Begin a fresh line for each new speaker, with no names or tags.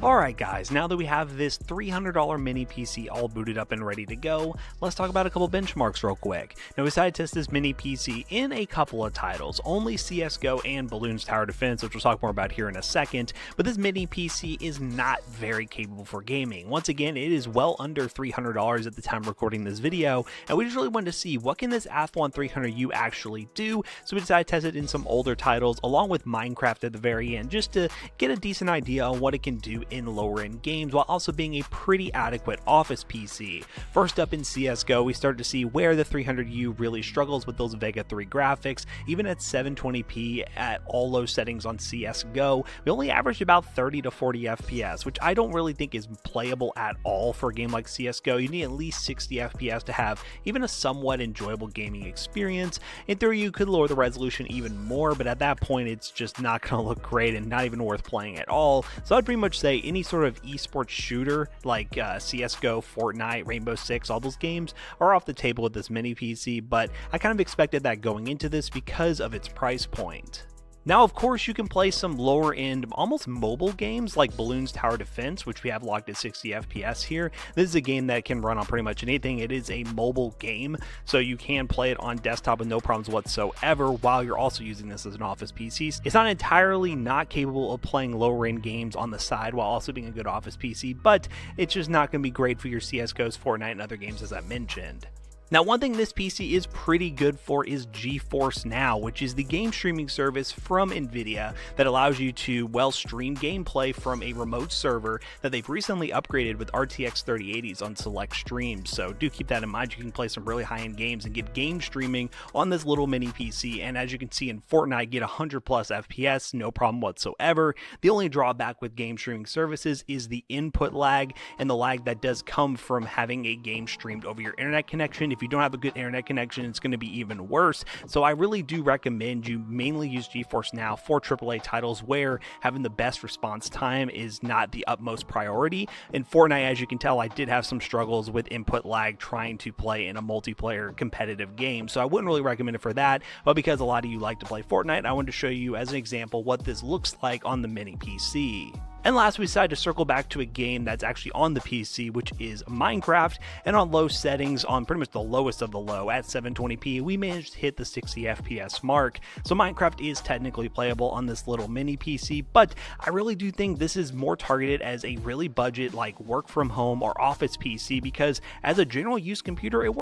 Alright guys, now that we have this $300 mini PC all booted up and ready to go, let's talk about a couple benchmarks real quick. Now we decided to test this mini PC in a couple of titles, only CSGO and Bloons Tower Defense, which we'll talk more about here in a second, but this mini PC is not very capable for gaming. Once again, it is well under $300 at the time of recording this video, and we just really wanted to see what can this Athlon 300U actually do, so we decided to test it in some older titles along with Minecraft at the very end, just to get a decent idea on what it can do in lower end games while also being a pretty adequate office PC. First up in CSGO, we started to see where the 300U really struggles with those Vega 3 graphics. Even at 720p at all low settings on CSGO, we only averaged about 30 to 40 FPS, which I don't really think is playable at all for a game like CSGO. You need at least 60 FPS to have even a somewhat enjoyable gaming experience. In theory, you could lower the resolution even more, but at that point, it's just not going to look great and not even worth playing at all. So I'd pretty much say any sort of esports shooter like CSGO, Fortnite, Rainbow Six, all those games are off the table with this mini PC, but I kind of expected that going into this because of its price point. Now, of course, you can play some lower end, almost mobile games like Bloons Tower Defense, which we have locked at 60 FPS here. This is a game that can run on pretty much anything. It is a mobile game, so you can play it on desktop with no problems whatsoever while you're also using this as an office PC. It's not entirely not capable of playing lower end games on the side while also being a good office PC, but it's just not going to be great for your CSGOs, Fortnite, and other games as I mentioned. Now, one thing this PC is pretty good for is GeForce Now, which is the game streaming service from NVIDIA that allows you to, well, stream gameplay from a remote server that they've recently upgraded with RTX 3080s on select streams. So do keep that in mind. You can play some really high-end games and get game streaming on this little mini PC. And as you can see in Fortnite, get 100 plus FPS, no problem whatsoever. The only drawback with game streaming services is the input lag and the lag that does come from having a game streamed over your internet connection. If you don't have a good internet connection, it's going to be even worse. So I really do recommend you mainly use GeForce Now for AAA titles where having the best response time is not the utmost priority. In Fortnite, as you can tell, I did have some struggles with input lag trying to play in a multiplayer competitive game. So I wouldn't really recommend it for that, but because a lot of you like to play Fortnite, I wanted to show you as an example what this looks like on the mini PC. And last, we decided to circle back to a game that's actually on the PC, which is Minecraft, and on low settings, on pretty much the lowest of the low, at 720p, we managed to hit the 60 FPS mark. So Minecraft is technically playable on this little mini PC, but I really do think this is more targeted as a really budget, like work from home or office PC, because as a general use computer, it works